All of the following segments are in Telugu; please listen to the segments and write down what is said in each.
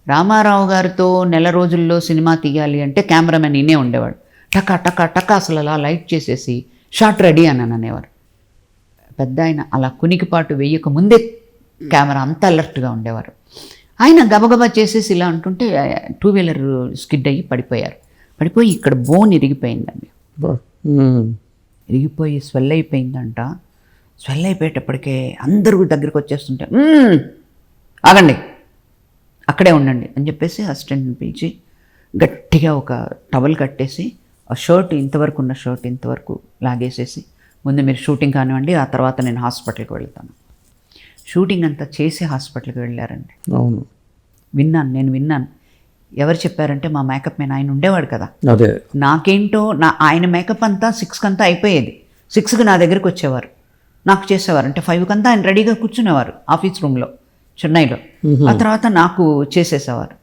రామారావు గారితో నెల రోజుల్లో సినిమా తీయాలి అంటే కెమెరామెన్ ఈయనే ఉండేవాడు. టకా టకా టకా అసలు అలా లైట్ చేసేసి షాట్ రెడీ అని అనేవారు. పెద్ద ఆయన అలా కునికిపాటు వేయక ముందే కెమెరా అంత అలర్ట్గా ఉండేవారు. ఆయన గబగబా చేసేసి ఇలా అంటుంటే 2-వీలర్ స్కిడ్ అయ్యి పడిపోయారు. పడిపోయి ఇక్కడ బోన్ ఇరిగిపోయిందండి. ఇరిగిపోయి స్వెల్ అయిపోయిందంట. స్వెల్ అయిపోయేటప్పటికే అందరూ దగ్గరికి వచ్చేస్తుంటే ఆగండి, అక్కడే ఉండండి అని చెప్పేసి అసిస్టెంట్ని పిలిచి గట్టిగా ఒక టవల్ కట్టేసి ఆ షర్ట్ ఇంతవరకు ఉన్న షర్ట్ ఇంతవరకు లాగేసేసి, ముందు మీరు షూటింగ్ కానివ్వండి, ఆ తర్వాత నేను హాస్పిటల్కి వెళ్తాను. షూటింగ్ అంతా చేసి హాస్పిటల్కి వెళ్ళారండి. అవును, నేను విన్నాను. ఎవరు చెప్పారంటే మా మేకప్ మ్యాన్ ఆయన ఉండేవాడు కదా. అదే నాకేంటో ఆయన మేకప్ అంతా 6కి అంతా అయిపోయేది. 6కి నా దగ్గరికి వచ్చేవారు, నాకు చేసేవారు. అంటే 5కి అంతా ఆయన రెడీగా కూర్చునేవారు ఆఫీస్ రూమ్లో చెన్నైలో. ఆ తర్వాత నాకు చేసేసేవారు.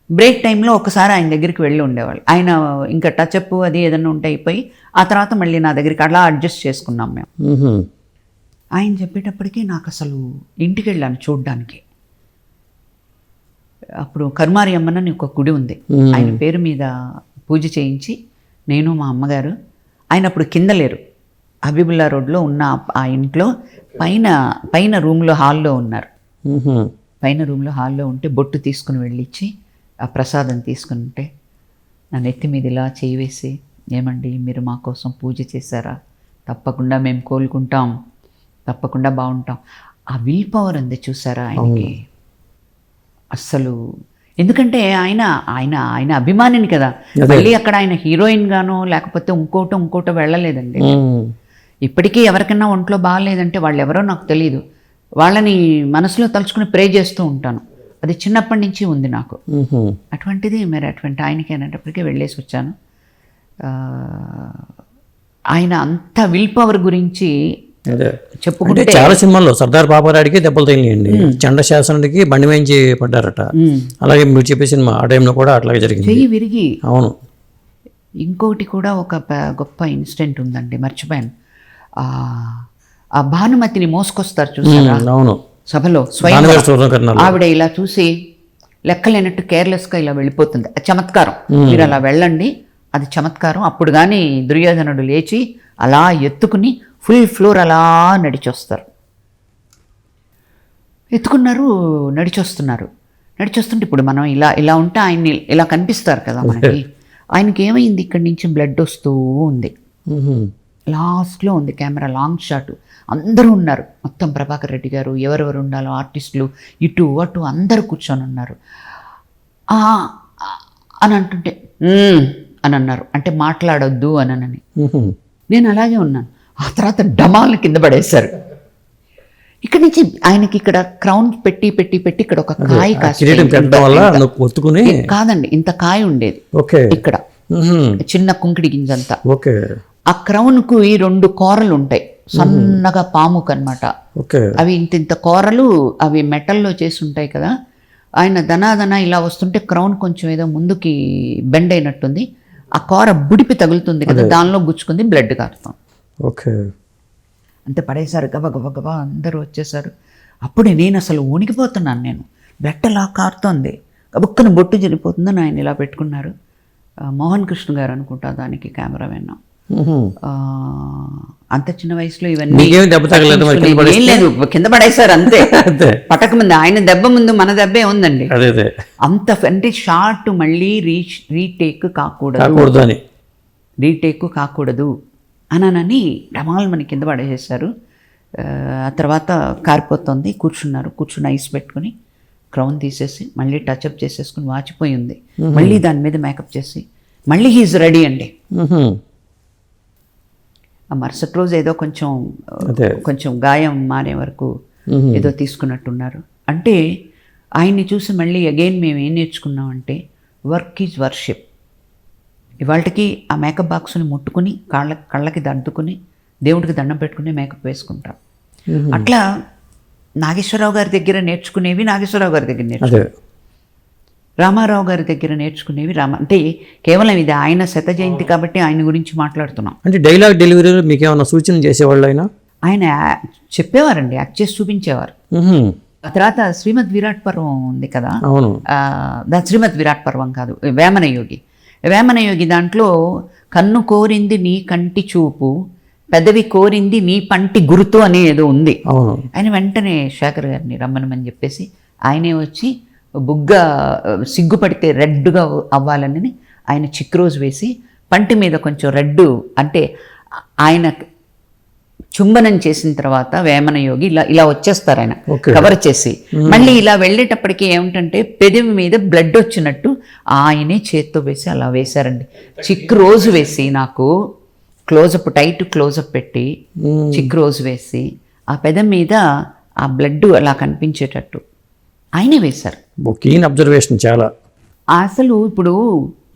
బ్రేక్ టైంలో ఒకసారి ఆయన దగ్గరికి వెళ్ళి ఉండేవాళ్ళు. ఆయన ఇంకా టచ్అప్ అది ఏదైనా ఉంటే అయిపోయి ఆ తర్వాత మళ్ళీ నా దగ్గరికి అలా అడ్జస్ట్ చేసుకున్నాం మేము. ఆయన చెప్పేటప్పటికీ నాకు అసలు ఇంటికి వెళ్ళాను చూడ్డానికి. అప్పుడు కరుమారి అమ్మనని ఒక గుడి ఉంది, ఆయన పేరు మీద పూజ చేయించి నేను మా అమ్మగారు, ఆయన అప్పుడు కింద లేరు, హబీబుల్లా రోడ్లో ఉన్న ఆ ఇంట్లో పైన రూమ్లో హాల్లో ఉన్నారు. పైన రూమ్లో హాల్లో ఉంటే బొట్టు తీసుకుని వెళ్ళిచ్చి ఆ ప్రసాదం తీసుకుని ఉంటే నా నెత్తి మీద ఇలా చేయి వేసి, ఏమండి మీరు మా కోసం పూజ చేశారా, తప్పకుండా మేము కోలుకుంటాం, తప్పకుండా బాగుంటాం. ఆ విల్ పవర్ ఉంది చూసారా ఆయనకి అస్సలు. ఎందుకంటే ఆయన అభిమానిని కదా, మళ్ళీ అక్కడ ఆయన హీరోయిన్ గానో లేకపోతే ఇంకోటో వెళ్ళలేదండి. ఇప్పటికీ ఎవరికైనా ఒంట్లో బాగాలేదంటే వాళ్ళు ఎవరో నాకు తెలియదు, వాళ్ళని మనసులో తలుచుకుని ప్రే చేస్తూ ఉంటాను. అది చిన్నప్పటి నుంచి ఉంది నాకు. అటువంటిది మరి అటువంటి ఆయనకి అనేటప్పటికీ వెళ్ళేసి వచ్చాను. ఆయన అంత విల్ పవర్ గురించి చెప్పుకుంటే చాలా సినిమాల్లో సర్దార్ పాపారాడికి దెబ్బలు తగిలియండి, చండశాసనుడికి బండి వేయించి పడ్డారట. అలాగే మీరు చెప్పే సినిమా ఆ టైంలో కూడా అట్లాగే జరిగింది, చెయ్యి విరిగి. అవును. ఇంకోటి కూడా ఒక గొప్ప ఇన్సిడెంట్ ఉందండి, మర్చిపోయాను. ఆ భానుమతిని మోసుకొస్తారు చూసారా, అవును, సభలో స్వయం ఆవిడ ఇలా చూసి లెక్కలేనట్టు కేర్లెస్గా ఇలా వెళ్ళిపోతుంది. చమత్కారం, మీరు అలా వెళ్ళండి, అది చమత్కారం. అప్పుడు కానీ దుర్యోధనుడు లేచి అలా ఎత్తుకుని ఫుల్ ఫ్లోర్ అలా నడిచొస్తారు. ఎత్తుకున్నారు, నడిచొస్తుంటే ఇప్పుడు మనం ఇలా ఉంటే ఆయన్ని ఇలా కనిపిస్తారు కదా మనకి. ఆయనకి ఏమైంది, ఇక్కడి నుంచి బ్లడ్ వస్తూ ఉంది. లాస్ట్లో ఉంది కెమెరా, లాంగ్ షాట్. అందరూ ఉన్నారు, మొత్తం ప్రభాకర్ రెడ్డి గారు, ఎవరెవరు ఉండాలో ఆర్టిస్టులు, ఇటు అటు అందరూ కూర్చొని ఉన్నారు. అని అంటుంటే అని అన్నారు, అంటే మాట్లాడొద్దు అని. నేను అలాగే ఉన్నాను. ఆ తర్వాత డమాల్ని కింద పడేశారు. ఇక్కడి నుంచి ఆయనకి ఇక్కడ క్రౌన్ పెట్టి ఇక్కడ ఒక కాయ కాదండి, ఇంత కాయ ఉండేది ఇక్కడ, చిన్న కుంకిడి గింజంతా. ఆ క్రౌన్కు ఈ 2 కూరలు ఉంటాయి, సన్నగా పాముకు అనమాట. అవి ఇంత కూరలు, అవి మెటల్లో చేసి ఉంటాయి కదా. ఆయన దనాదన ఇలా వస్తుంటే క్రౌన్ కొంచెం ఏదో ముందుకి బెండ్ అయినట్టుంది, ఆ కూర బుడిపి తగులుతుంది కదా, దానిలో గుచ్చుకుంది, బ్లడ్ కారుతుంది. అంతే పడేశారు, గబగబా అందరూ వచ్చేసారు. అప్పుడే నేను అసలు వణికిపోతున్నాను, నేను బ్లడ్ అలా కారుతోంది, గబుక్కన బొట్టు జరిగిపోతుందని ఆయన ఇలా పెట్టుకున్నారు. మోహన్ కృష్ణ గారు అనుకుంటా దానికి కెమెరా విన్నాం. అంత చిన్న వయసులో ఇవన్నీ ఏం లేదు, కింద పడేశారు అంతే. పటక ముందు ఆయన దెబ్బ ముందు మన దెబ్బే ఉందండి. అంత అంటే షార్ట్ మళ్ళీ రీటేక్ కాకూడదు అనని డమాల్ మన కింద పడేసేసారు. ఆ తర్వాత కారిపోతుంది, కూర్చుని ఐస్ పెట్టుకుని క్రౌన్ తీసేసి మళ్ళీ టచ్అప్ చేసేసుకుని వాచిపోయి ఉంది, మళ్ళీ దాని మీద మేకప్ చేసి మళ్ళీ హీజ్ రెడీ అండి. ఆ మరుసటి రోజు ఏదో కొంచెం గాయం మానే వరకు ఏదో తీసుకున్నట్టున్నారు. అంటే ఆయన్ని చూసి మళ్ళీ అగైన్ మేము ఏం నేర్చుకున్నామంటే వర్క్ ఈజ్ వర్షిప్. ఇవాళకి ఆ మేకప్ బాక్స్ని ముట్టుకుని కళ్ళకి దద్దుకుని దేవుడికి దండం పెట్టుకుని మేకప్ వేసుకుంటాం. అట్లా నాగేశ్వరరావు గారి దగ్గర నేర్చుకునేవి నాగేశ్వరరావు గారి దగ్గర నేర్చుకునేవి, రామారావు గారి దగ్గర నేర్చుకునేవి అంటే కేవలం ఇది ఆయన శత జయంతి కాబట్టి ఆయన గురించి మాట్లాడుతున్నాం. అంటే డైలాగ్ డెలివరీలో మీకు ఏమైనా సూచన చేసేవాళ్ళు? ఆయన చెప్పేవారండి, యాక్ట్ చేసి చూపించేవారు. ఆ తర్వాత శ్రీమద్ విరాట్ పర్వం ఉంది కదా, అవును. శ్రీమద్ విరాట్ పర్వం కాదు, వేమన యోగి. వేమన యోగి దాంట్లో కన్ను కోరింది నీ కంటి చూపు, పెదవి కోరింది నీ పంటి గుర్తు అని ఏదో ఉంది. అవును. ఆయన వెంటనే శేఖర్ గారిని రమ్మనమని చెప్పేసి ఆయనే వచ్చి బుగ్గ సిగ్గుపడితే రెడ్గా అవ్వాలని ఆయన చిక్రోజ్ వేసి పంటి మీద కొంచెం రెడ్డు అంటే ఆయన చుంబనం చేసిన తర్వాత వేమన యోగి ఇలా ఇలా వచ్చేస్తారు ఆయన కవర్ చేసి. మళ్ళీ ఇలా వెళ్ళేటప్పటికి ఏమిటంటే పెదవి మీద బ్లడ్ వచ్చినట్టు ఆయనే చేత్తో వేసి అలా వేశారండి. చిక్కు రోజు వేసి నాకు క్లోజప్ టైట్ క్లోజప్ పెట్టి చిక్కు రోజు వేసి ఆ పెదవి మీద ఆ బ్లడ్ అలా కనిపించేటట్టు ఆయనే వేశారు. కీన్ అబ్జర్వేషన్ చాలా. అసలు ఇప్పుడు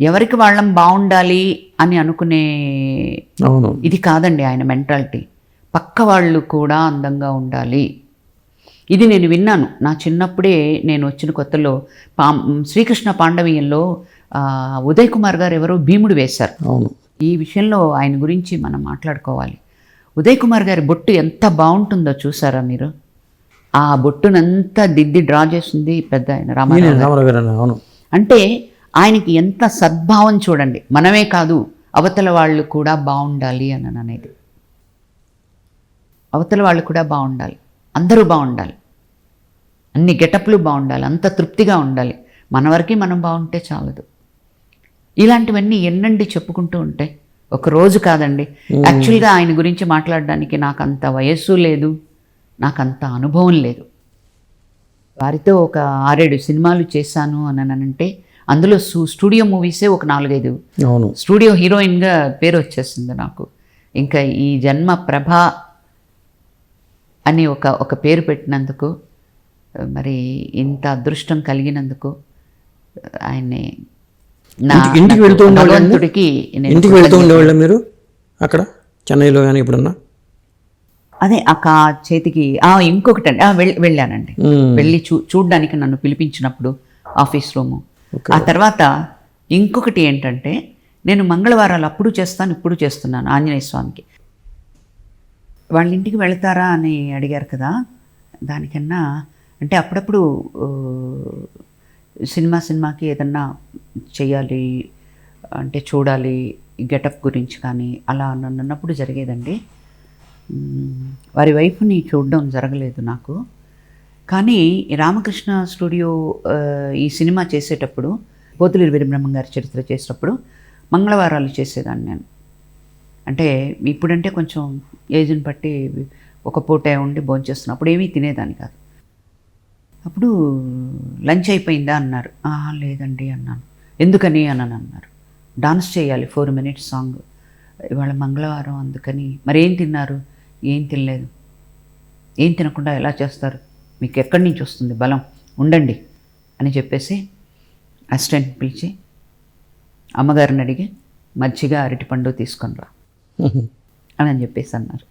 ఎవరికి వాళ్ళం బాగుండాలి అని అనుకునే అవును ఇది కాదండి ఆయన మెంటాలిటీ. పక్క వాళ్ళు కూడా అందంగా ఉండాలి. ఇది నేను విన్నాను నా చిన్నప్పుడే. నేను వచ్చిన కొత్తలో శ్రీకృష్ణ పాండవీయంలో ఉదయ్ కుమార్ గారు ఎవరో భీముడు వేశారు. అవును. ఈ విషయంలో ఆయన గురించి మనం మాట్లాడుకోవాలి. ఉదయ్ కుమార్ గారి బొట్టు ఎంత బాగుంటుందో చూసారా మీరు? ఆ బొట్టునంతా దిద్ది డ్రా చేసింది పెద్ద ఆయన రామారావు గారు. అవును. అంటే ఆయనకి ఎంత సద్భావం చూడండి. మనమే కాదు అవతల వాళ్ళు కూడా బాగుండాలి అని అనేది. అవతల వాళ్ళు కూడా బాగుండాలి, అందరూ బాగుండాలి, అన్ని గెటప్లు బాగుండాలి, అంత తృప్తిగా ఉండాలి. మన వరకు మనం బాగుంటే చాలదు. ఇలాంటివన్నీ ఎన్నండి చెప్పుకుంటూ ఉంటాయి. ఒక రోజు కాదండి. యాక్చువల్గా ఆయన గురించి మాట్లాడడానికి నాకు అంత వయస్సు లేదు, నాకు అంత అనుభవం లేదు. వారితో ఒక 6-7 సినిమాలు చేశాను అని అంటే అందులో స్టూడియో మూవీసే ఒక 4-5 స్టూడియో హీరోయిన్గా పేరు వచ్చేసింది నాకు. ఇంకా ఈ జన్మ ప్రభ అని ఒక పేరు పెట్టినందుకు, మరి ఇంత అదృష్టం కలిగినందుకు ఆయన్ని ఇంటికి వెళ్తూ ఉండేవాళ్ళ మీరు అక్కడ చెన్నైలో కానీ ఎప్పుడన్నా? అదే చేతికి ఇంకొకటి అండి వెళ్ళానండి. వెళ్ళి చూడ్డానికి నన్ను పిలిపించినప్పుడు ఆఫీస్ రూము. ఆ తర్వాత ఇంకొకటి ఏంటంటే నేను మంగళవారాలు అప్పుడు చేస్తాను, ఇప్పుడు చేస్తున్నాను ఆంజనేయ స్వామికి. వాళ్ళ ఇంటికి వెళ్తారా అని అడిగారు కదా, దానికన్నా అంటే అప్పుడప్పుడు సినిమాకి ఏదన్నా చెయ్యాలి అంటే చూడాలి గెటప్ గురించి కానీ అలా అన్నప్పుడు జరిగేదండి. వారి వైఫ్ని చూడడం జరగలేదు నాకు. కానీ రామకృష్ణ స్టూడియో ఈ సినిమా చేసేటప్పుడు పోతులూరి వీరబ్రహ్మం గారి చరిత్ర చేసేటప్పుడు మంగళవారాలు చేసేదాన్ని నేను. అంటే ఇప్పుడంటే కొంచెం ఏజ్ని బట్టి ఒక పూటే ఉండి భోంచేస్తున్నాను. అప్పుడు ఏమీ తినేదాన్ని కాదు. అప్పుడు లంచ్ అయిపోయిందా అన్నారు. లేదండి అన్నాను. ఎందుకని అని అన్నారు. డాన్స్ చేయాలి 4 minutes సాంగ్, ఇవాళ మంగళవారం అందుకని. మరి ఏం తిన్నారు? ఏం తినలేదు. ఏం తినకుండా ఎలా చేస్తారు? మీకు ఎక్కడి నుంచి వస్తుంది బలం? ఉండండి అని చెప్పేసి అసిస్టెంట్ పిలిచి అమ్మగారిని అడిగి మజ్జిగ అరటిపండు తీసుకొని రా అని చెప్పేసి అన్నారు.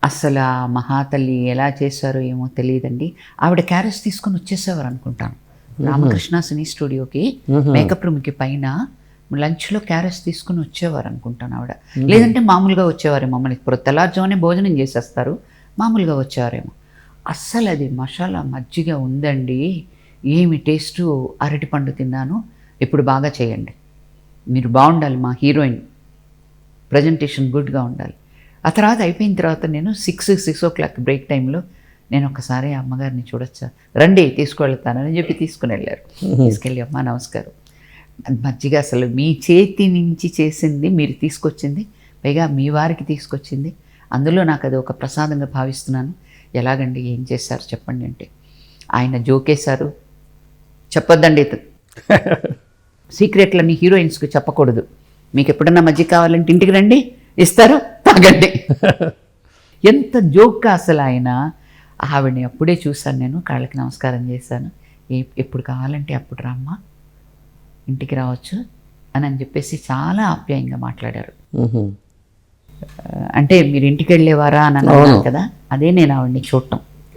అసలు ఆ మహాతల్లి ఎలా చేశారో ఏమో తెలియదండి. ఆవిడ క్యారెట్స్ తీసుకొని వచ్చేసేవారు అనుకుంటాను రామకృష్ణ సినీ స్టూడియోకి మేకప్ రూమ్కి పైన లంచ్లో క్యారెట్స్ తీసుకుని వచ్చేవారు అనుకుంటాను ఆవిడ. లేదంటే మామూలుగా వచ్చేవారేమో. మమ్మల్ని ఇప్పుడు తెల్లారుజామునే భోజనం చేసేస్తారు, మామూలుగా వచ్చేవారేమో. అస్సలు అది మసాలా మజ్జిగ ఉందండి, ఏమి టేస్టు. అరటిపండు తిన్నాను. ఇప్పుడు బాగా చేయండి, మీరు బాగుండాలి, మా హీరోయిన్ ప్రజెంటేషన్ గుడ్గా ఉండాలి. ఆ తర్వాత అయిపోయిన తర్వాత నేను 6 o'clock బ్రేక్ టైంలో నేను ఒకసారి అమ్మగారిని చూడొచ్చా, రండి తీసుకువెళ్తానని చెప్పి తీసుకుని వెళ్ళారు. తీసుకెళ్ళి అమ్మ నమస్కారం, మజ్జిగ అసలు మీ చేతి నుంచి చేసింది, మీరు తీసుకొచ్చింది, పైగా మీ వారికి తీసుకొచ్చింది, అందులో నాకు అది ఒక ప్రసాదంగా భావిస్తున్నాను. ఎలాగండి, ఏం చేశారు చెప్పండి అంటే ఆయన జోకేశారు. చెప్పొద్దండి సీక్రెట్లన్నీ హీరోయిన్స్కి చెప్పకూడదు. మీకు ఎప్పుడన్నా మజ్జిగ కావాలంటే ఇంటికి రండి, ఇస్తారు, తాగండి. ఎంత జోక్గా అసలు ఆయన. ఆవిడని అప్పుడే చూశాను నేను, కాళ్ళకి నమస్కారం చేశాను. ఎప్పుడు కావాలంటే అప్పుడు రామ్మా, ఇంటికి రావచ్చు అని చెప్పేసి చాలా ఆప్యాయంగా మాట్లాడారు. అంటే మీరు ఇంటికి వెళ్ళేవారా అని అన్నారు కదా, అదే నేను ఆవిడని చూడటం.